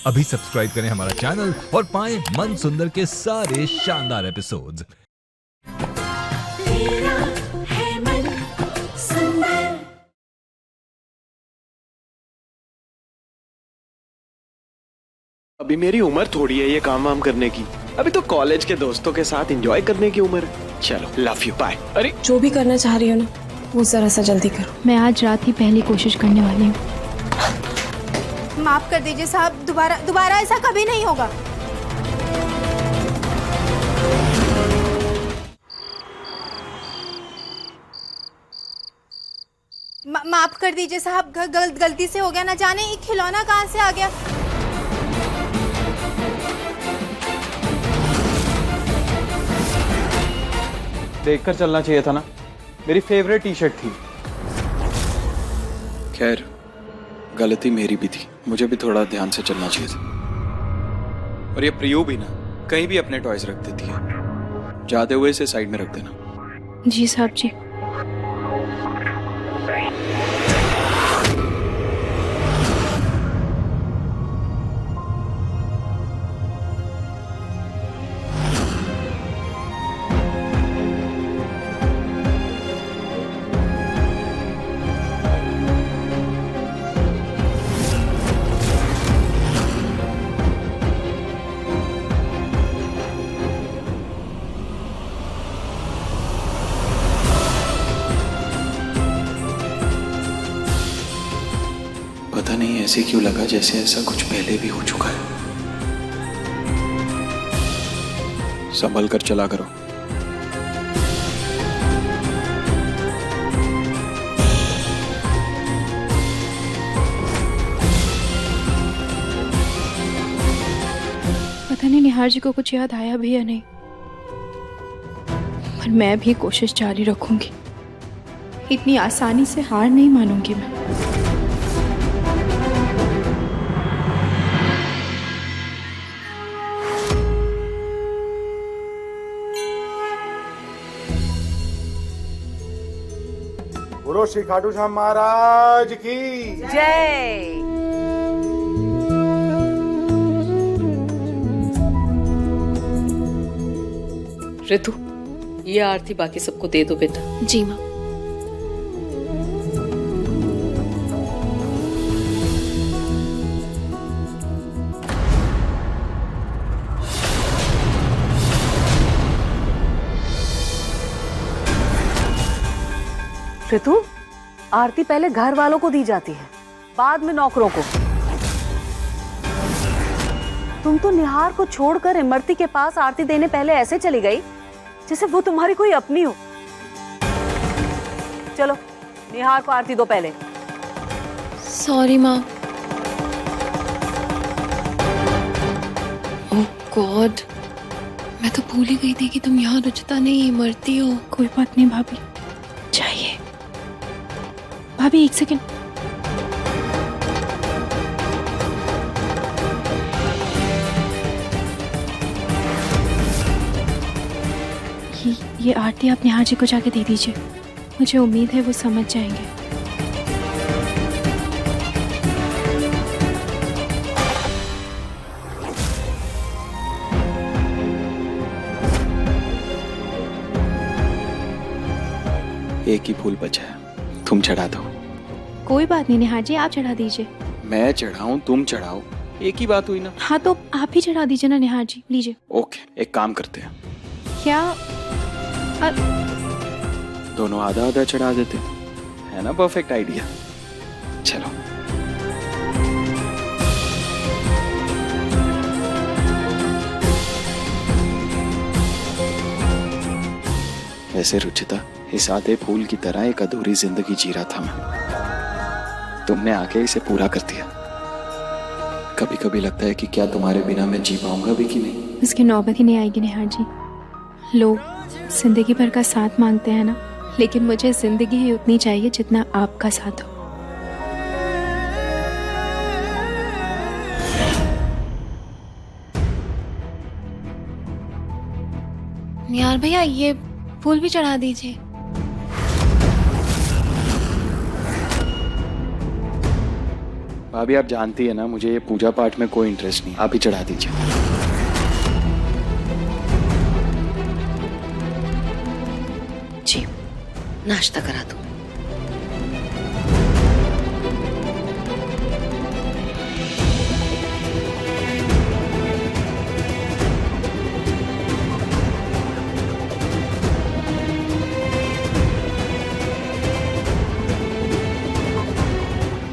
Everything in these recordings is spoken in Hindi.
अभी सब्सक्राइब करें हमारा चैनल और पाएं मन सुंदर के सारे शानदार एपिसोड्स। तेरा है मन सुंदर। अभी मेरी उम्र थोड़ी है ये काम वाम करने की। अभी तो कॉलेज के दोस्तों के साथ एंजॉय करने की उम्र है। चलो लव यू बाय। अरे जो भी करना चाह रही हो ना, वो जरा सा जल्दी करो। मैं आज रात ही पहली कोशिश करने वाली हूँ। माफ कर दीजिए साहब, दोबारा ऐसा कभी नहीं होगा। माफ कर दीजिए साहब, गलती से हो गया। ना जाने ये खिलौना कहाँ से आ गया। देखकर चलना चाहिए था ना, मेरी फेवरेट टी शर्ट थी। खैर गलती मेरी भी थी, मुझे भी थोड़ा ध्यान से चलना चाहिए था। और ये प्रियो भी ना कहीं भी अपने टॉयज रख देती है, जाते हुए इसे साइड में रख देना। जी साहब जी। पता नहीं ऐसे क्यों लगा जैसे ऐसा कुछ पहले भी हो चुका है। संभल कर चला करो। पता नहीं निहार जी को कुछ याद आया भी या नहीं, पर मैं भी कोशिश जारी रखूंगी। इतनी आसानी से हार नहीं मानूंगी मैं। बोलो श्री खाटू श्याम महाराज की जय। ऋतु, ये आरती बाकी सबको दे दो बेटा। जी माँ। ऋतु, आरती पहले घर वालों को दी जाती है, बाद में नौकरों को। तुम तो निहार को छोड़कर इमरती के पास आरती देने पहले ऐसे चली गई जैसे वो तुम्हारी कोई अपनी हो। चलो निहार को आरती दो पहले। सॉरी माँ। ओह गॉड, मैं तो भूल ही गई थी कि तुम यहाँ रुचिता नहीं मरती हो। कोई बात नहीं भाभी, चाहिए। भाभी एक सेकंड। ये आरती आप निहार जी को जाके दे दीजिए, मुझे उम्मीद है वो समझ जाएंगे। एक ही फूल बचा है, तुम चढ़ा दो। कोई बात नहीं निहार जी, आप चढ़ा दीजिए। मैं चढ़ाऊं तुम चढ़ाओ, एक ही बात हुई ना। हाँ तो आप ही चढ़ा दीजिए ना निहार जी, लीजिए। ओके, एक काम करते हैं, क्या? दोनों आधा आधा चढ़ा देते हैं, है ना परफेक्ट आइडिया। चलो वैसे रुचिता, इस आधे फूल की तरह एक अधूरी जिंदगी जी रहा था मैं, तुमने आके इसे पूरा कर दिया। कभी कभी लगता है कि क्या तुम्हारे बिना मैं जी पाऊंगा भी कि नहीं। उसकी नौबत ही नहीं आएगी निहार जी। लोग जिंदगी भर का साथ मांगते हैं ना, लेकिन मुझे जिंदगी ही उतनी चाहिए जितना आपका साथ हो। निहार भैया, ये फूल भी चढ़ा दीजिए। भाभी आप जानती है ना, मुझे ये पूजा पाठ में कोई इंटरेस्ट नहीं, आप ही चढ़ा दीजिए। जी, नाश्ता करा दूं।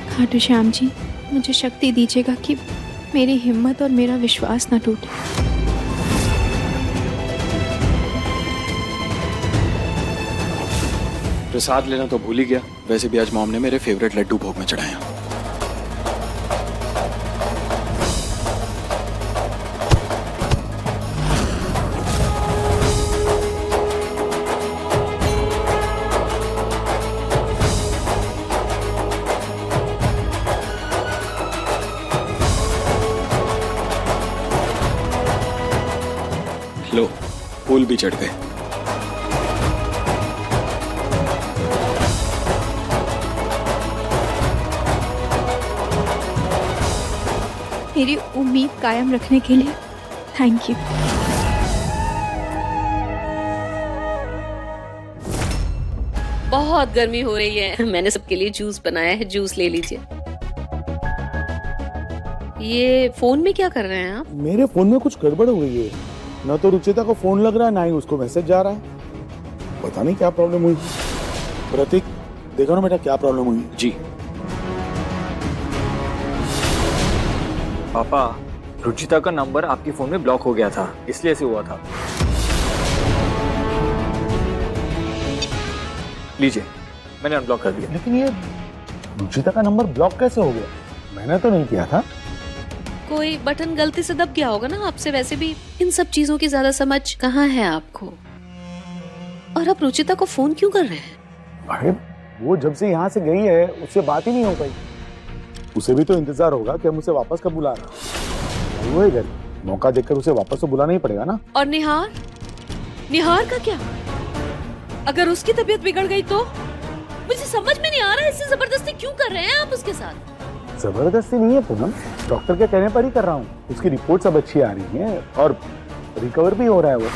खाटू श्याम जी, मुझे शक्ति दीजिएगा कि मेरी हिम्मत और मेरा विश्वास न टूटे। प्रसाद लेना तो भूल ही गया। वैसे भी आज मॉम ने मेरे फेवरेट लड्डू भोग में चढ़ाए हैं। लो, फूल भी चढ़ गए। मेरी उम्मीद कायम रखने के लिए थैंक यू। बहुत गर्मी हो रही है, मैंने सबके लिए जूस बनाया है, जूस ले लीजिए। ये फोन में क्या कर रहे हैं आप? मेरे फोन में कुछ गड़बड़ हो गई है। ना तो रुचिता को फोन लग रहा है, ना ही उसको मैसेज जा रहा है। पता नहीं क्या प्रॉब्लम हुई। प्रतीक, देखो ना बेटा क्या प्रॉब्लम हुई। जी पापा, रुचिता का नंबर आपके फोन में ब्लॉक हो गया था, इसलिए ऐसे हुआ था। लीजिए, मैंने अनब्लॉक कर दिया। लेकिन ये रुचिता का नंबर ब्लॉक कैसे हो गया? मैंने तो नहीं किया था। कोई बटन गलती से दब गया होगा ना आपसे। वैसे भी इन सब चीजों की ज्यादा समझ कहाँ है आपको। और आप रुचिता को फोन क्यों कर रहे हैं? अरे वो जब से यहाँ से गई है उससे बात ही नहीं हो पाई। उसे भी तो इंतजार होगा कि हम उसे वापस कब बुला रहे हैं। वो है घर, मौका देखकर उसे वापस तो बुलाना ही पड़ेगा ना। और निहार, निहार का क्या? अगर उसकी तबीयत बिगड़ गई तो? मुझे समझ में नहीं आ रहा है, इससे जबरदस्ती क्यों कर रहे हैं आप उसके साथ? जबरदस्ती नहीं है पूनम, डॉक्टर के कहने पर ही कर रहा हूँ। उसकी रिपोर्ट सब अच्छी आ रही है और रिकवर भी हो रहा है वो।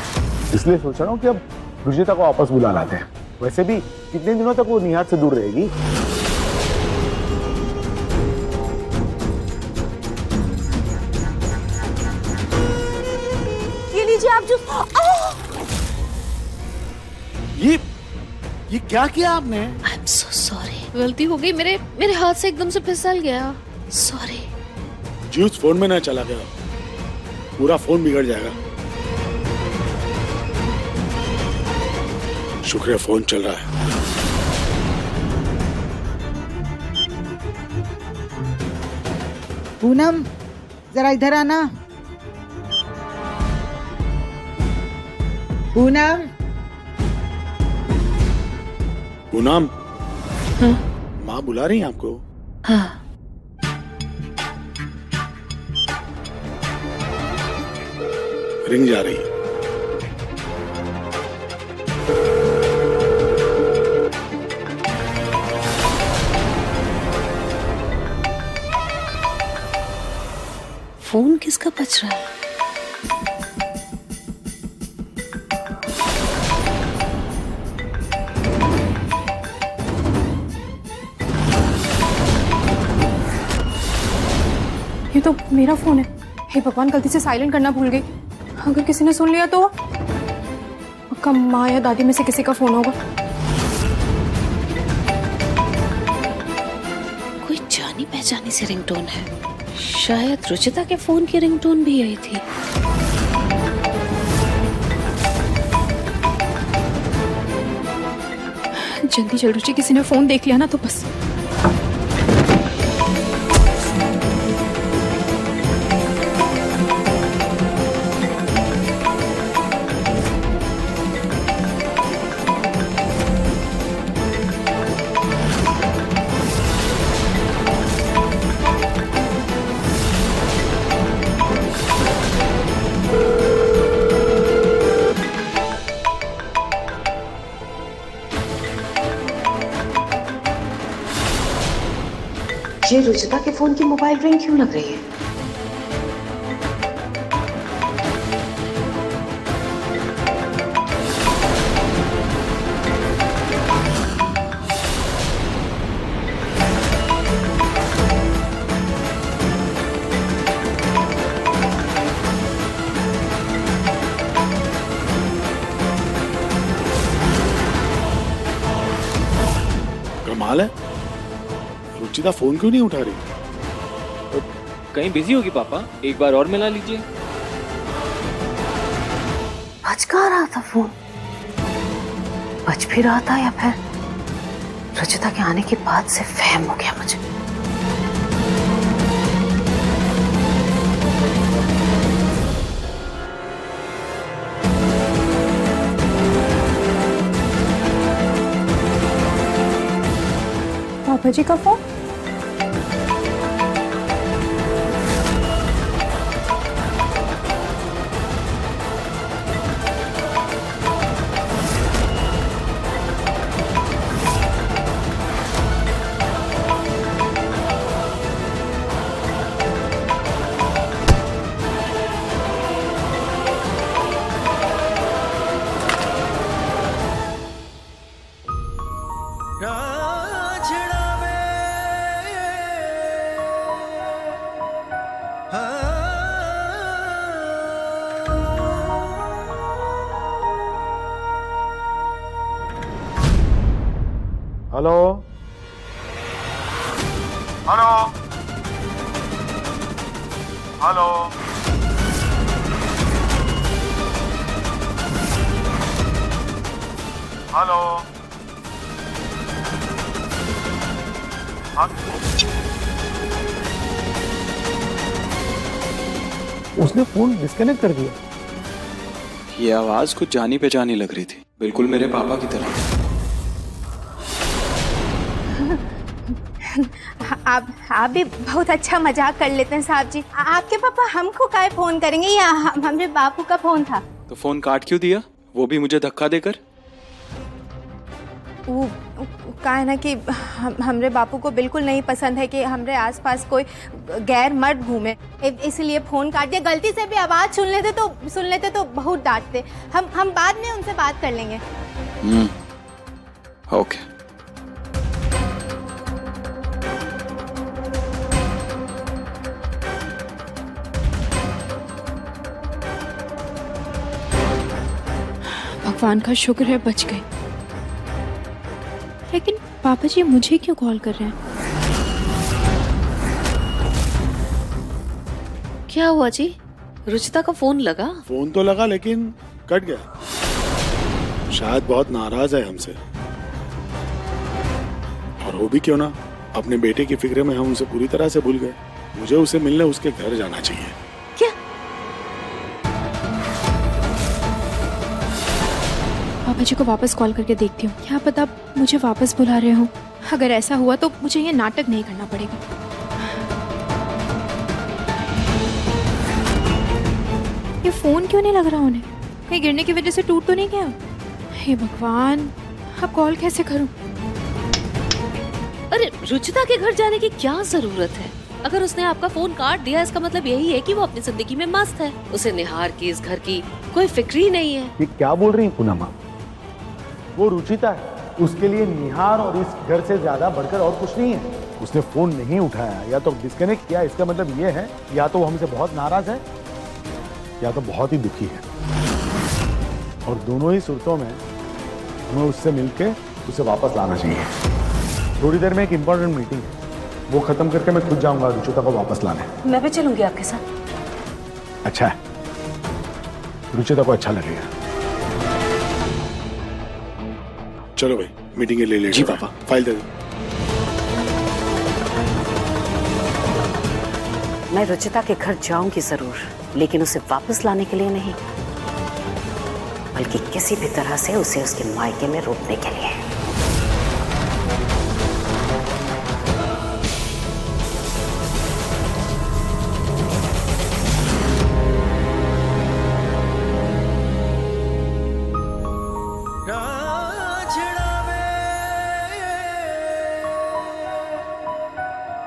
इसलिए सोच रहा हूँ कि अब रुचिता को वापस बुला लाते हैं। वैसे भी कितने दिनों तक वो निहार से दूर रहेगी। ये लीजिए आप जो। ये क्या किया आपने? आई एम सो सॉरी, गलती हो गई, मेरे हाथ से एकदम से फिसल गया। सॉरी। जूस फोन में ना चला गया, पूरा फोन बिगड़ जाएगा। शुक्र है फोन चल रहा है। पूनम, जरा इधर आना। पूनम। पूनम, हाँ? माँ बुला रही हैं आपको। हाँ। रिंग जा रही है। फोन किसका बज रहा है? ये तो मेरा फोन है। हे भगवान, गलती से साइलेंट करना भूल गई। अगर किसी ने सुन लिया तो? पक्का माँ या दादी में से किसी का फोन होगा। कोई जानी पहचानी सी रिंगटोन है। शायद रुचिता के फोन की रिंगटोन भी यही थी। जल्दी चल रुचि, किसी ने फोन देख लिया ना तो बस। रुचिता के फोन की मोबाइल रिंग क्यों लग रही है? कमाल है, रुचिता फोन क्यों नहीं उठा रही? कहीं बिजी होगी पापा, एक बार और मिला लीजिए। बज कहाँ रहा था फोन? बज भी रहा था या फिर रुचिता के आने के बाद से वहम हो गया मुझे। पापा जी का phone? Hello hello hello, hello, उसने फोन डिस्कनेक्ट कर दिया। ये आवाज कुछ जानी पहचानी लग रही थी, बिल्कुल मेरे पापा की तरह। आप भी बहुत अच्छा मजाक कर लेते हैं साहब जी। आपके पापा हमको काहे फोन करेंगे, या हमारे बापू का फोन था? तो फोन काट क्यों दिया, वो भी मुझे धक्का देकर? वो का है ना कि हमरे बापू को बिल्कुल नहीं पसंद है कि हमरे आसपास कोई गैर मर्द घूमे, इसलिए फोन काट दिया। गलती से भी आवाज़ सुन लेते तो बहुत डांटते। हम बाद में उनसे बात कर लेंगे। ओके। भगवान का शुक्र है बच गए। लेकिन पापा जी मुझे क्यों कॉल कर रहे हैं? क्या हुआ जी? रुचिता का फोन लगा? फोन तो लगा लेकिन कट गया। शायद बहुत नाराज है हमसे, और हो भी क्यों ना, अपने बेटे की फिक्र में हम उसे पूरी तरह से भूल गए। मुझे उसे मिलने उसके घर जाना चाहिए। क्या? पापा जी को वापस कॉल करके देखती हूँ, क्या पता मुझे वापस बुला रहे हो। अगर ऐसा हुआ तो मुझे ये नाटक नहीं करना पड़ेगा। ये फोन क्यों नहीं लग रहा उन्हें? कहीं गिरने की वजह से टूट तो नहीं गया? हे भगवान, अब कॉल कैसे करूं? अरे रुचिता के घर जाने की क्या जरूरत है? अगर उसने आपका फोन काट दिया, इसका मतलब यही है कि वो अपनी जिंदगी में मस्त है। उसे निहार की, इस घर की कोई फिक्र ही नहीं है। ये क्या बोल रही है पूनम? वो रुचिता है, उसके लिए निहार और इस घर से ज्यादा बढ़कर और कुछ नहीं है। उसने फोन नहीं उठाया या तो डिस्कनेक्ट किया, इसका मतलब ये है या तो वो हमसे बहुत नाराज है या तो बहुत ही दुखी है। और दोनों ही सूरतों में हमें उससे मिलके उसे वापस लाना चाहिए। थोड़ी देर में एक इंपॉर्टेंट मीटिंग है, वो खत्म करके मैं खुद जाऊंगा रुचिता को वापस लाने। मैं भी चलूंगी आपके साथ। अच्छा है, रुचिता को अच्छा लगेगा। चलो भाई, मीटिंग के लिए ले जी पापा। फाइल दे दो। मैं रुचिता के घर जाऊंगी जरूर, लेकिन उसे वापस लाने के लिए नहीं, बल्कि किसी भी तरह से उसे उसके मायके में रोकने के लिए।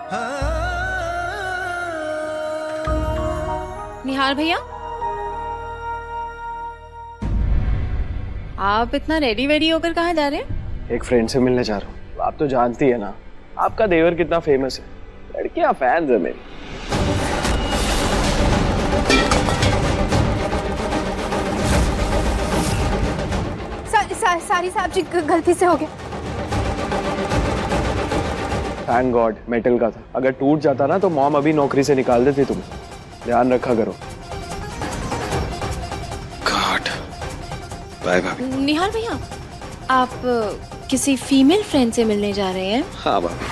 हाँ निहार भैया, आप इतना रेडी वेडी होकर कहाँ जा रहे हैं? एक फ्रेंड से मिलने जा रहा हूँ। आप तो जानती है ना आपका देवर कितना फेमस है, लड़कियां फैंस है मेरी। सारी साहब जी गलती से हो गया। थैंक गॉड मेटल का था, अगर टूट जाता ना तो मॉम अभी नौकरी से निकाल देती तुम्हें। ध्यान रखा करो। गॉड बाय भाभी। निहार भैया, आप किसी फीमेल फ्रेंड से मिलने जा रहे हैं? हाँ भाभी।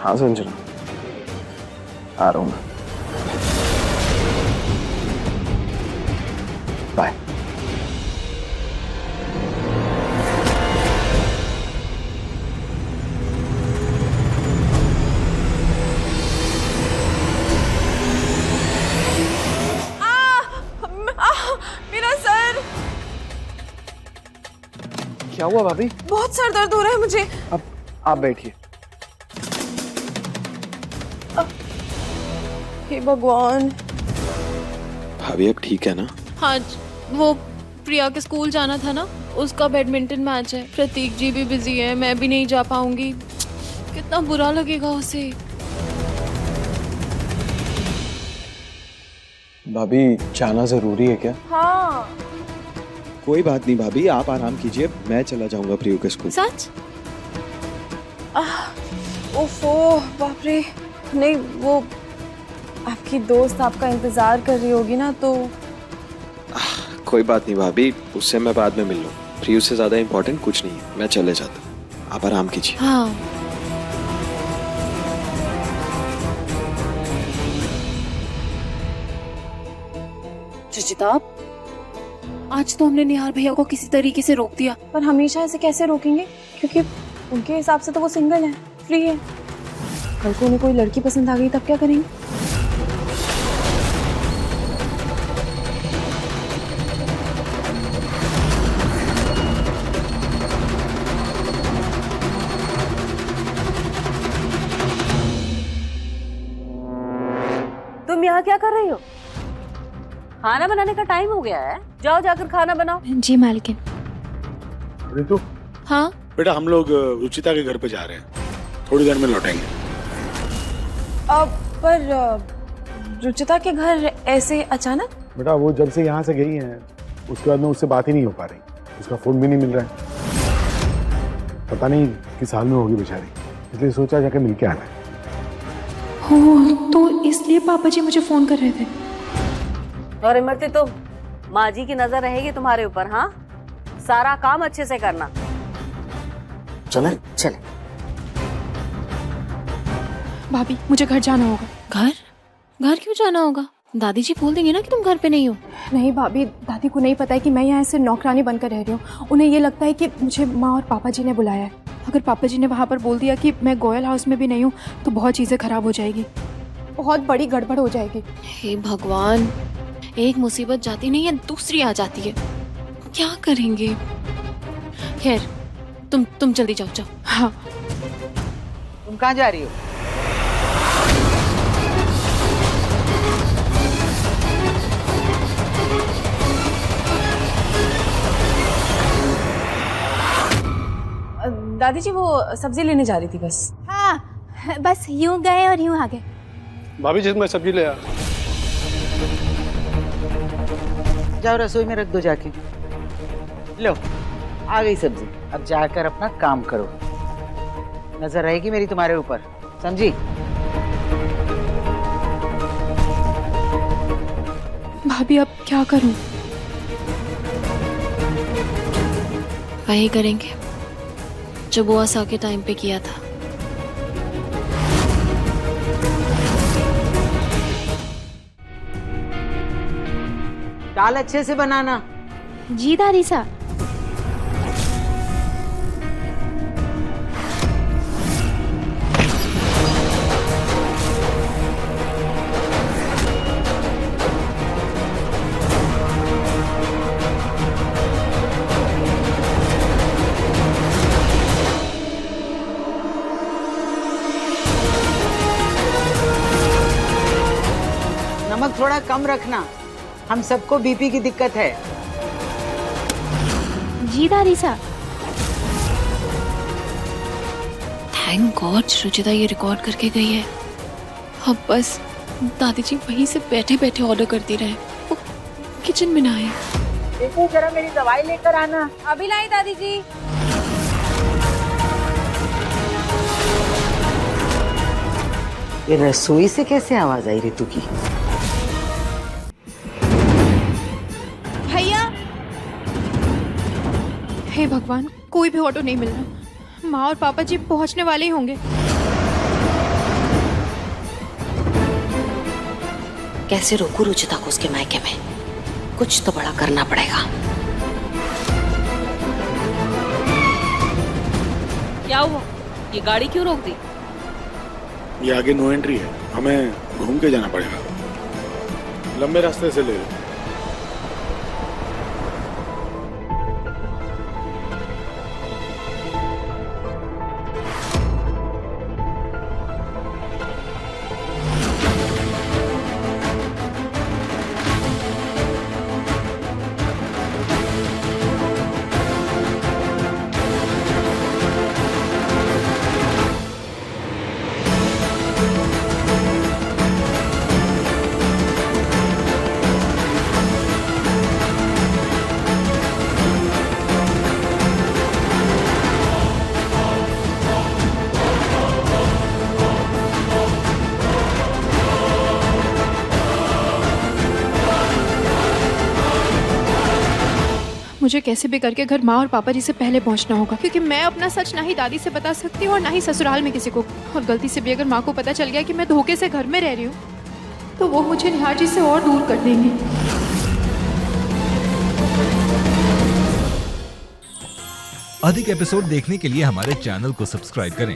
हाँ संजना, आ रहा हूँ मैं। बाय। मेरा सर, क्या हुआ भाभी? बहुत सर दर्द हो रहा है मुझे। अब आप बैठिए। हे भगवान। भाभी अब ठीक है ना? हाँ, वो प्रिया के स्कूल जाना था ना, उसका बैडमिंटन मैच है। प्रतीक जी भी बिजी है, मैं भी नहीं जा पाऊंगी। कितना बुरा लगेगा उसे। भाभी जाना जरूरी है क्या? हाँ। कोई बात नहीं भाभी, आप आराम कीजिए, मैं चला जाऊंगा प्रियो के स्कूल। सच? ओफो, बाप रे। नहीं, वो आपकी दोस्त आपका इंतजार कर रही होगी ना, तो कोई बात नहीं भाभी, उससे मैं बाद में मिल लूँ। प्रियो से ज्यादा इम्पोर्टेंट कुछ नहीं है, मैं चले जाता हूँ, आप आराम कीजिए। हाँ। रुचिता, आज तो हमने निहार भैया को किसी तरीके से रोक दिया, पर हमेशा ऐसे कैसे रोकेंगे? क्योंकि उनके हिसाब से तो वो सिंगल है, फ्री है। कल को उन्हें कोई लड़की पसंद आ गई तब क्या करेंगे? तुम यहाँ क्या कर रही हो? खाना बनाने का टाइम हो गया है, जाओ जाकर खाना बनाओ। जी मालकिन। रितु, हाँ बेटा हम लोग रुचिता के घर पे जा रहे हैं, थोड़ी देर में लौटेंगे। पर रुचिता के घर ऐसे अचानक? बेटा वो जब से यहाँ से गई है उसके बाद में उससे बात ही नहीं हो पा रही, उसका फोन भी नहीं मिल रहा है। पता नहीं किस हाल में होगी बेचारी, इसलिए सोचा जाके मिल के आना है। हो, तो इसलिए पापा जी मुझे फोन कर रहे थे। और इमरती, तो माँ जी की नजर रहेगी तुम्हारे ऊपर। हाँ, सारा काम अच्छे से करना। चले चले। भाभी मुझे घर जाना होगा। घर? घर क्यों जाना होगा? दादी जी बोल देंगे ना कि तुम घर पे नहीं हो। नहीं भाभी, दादी को नहीं पता है कि मैं यहाँ से नौकरानी बनकर रह रही हूँ। उन्हें ये लगता है कि मुझे माँ और पापा जी ने बुलाया है। अगर पापा जी ने वहाँ पर बोल दिया कि मैं गोयल हाउस में भी नहीं हूँ तो बहुत चीज़ें खराब हो जाएगी, बहुत बड़ी गड़बड़ हो जाएगी। हे भगवान, एक मुसीबत जाती नहीं है दूसरी आ जाती है, क्या करेंगे? खैर, तुम जल्दी जाओ जाओ। हाँ। तुम कहाँ जा रही हो? दादी जी वो सब्जी लेने जा रही थी बस। हाँ, बस यूं गए और यूं आ गए। भाभी जी मैं सब्जी ले आया। जाओ रसोई में रख दो जाके। लो, आ गई सब्जी। अब जाकर अपना काम करो, नजर रहेगी मेरी तुम्हारे ऊपर, समझी? भाभी अब क्या करूं? वही करेंगे जो बुआ सा के टाइम पे किया था। दाल अच्छे से बनाना। जी दादी सा। नमक थोड़ा कम रखना, हम सबको बीपी की दिक्कत है। जी दादी साहब। थैंक गॉड रुचिता ये रिकॉर्ड करके गई है। अब बस दादी जी वहीं से बैठे बैठे ऑर्डर करती रहे, वो किचन में ना आए। देखो जरा मेरी दवाई लेकर आना। अभी लाई दादी जी। ये रसोई से कैसे आवाज आई रितु की? भैया, हे भगवान, कोई भी ऑटो नहीं मिल रहा। माँ और पापा जी पहुंचने वाले ही होंगे। कैसे रोकूं रुचिता को उसके मायके में? कुछ तो बड़ा करना पड़ेगा। क्या हुआ? ये गाड़ी क्यों रोक दी? ये आगे नो एंट्री है, हमें घूम के जाना पड़ेगा। लंबे रास्ते से ले लो। मुझे कैसे भी करके घर माँ और पापा जी से पहले पहुंचना होगा, क्योंकि मैं अपना सच ना ही दादी से बता सकती हूँ और ना ही ससुराल में किसी को। और गलती से भी अगर माँ को पता चल गया कि मैं धोखे से घर में रह रही हूँ, तो वो मुझे निहार जी से और दूर कर देंगे। अधिक एपिसोड देखने के लिए हमारे चैनल को सब्सक्राइब करें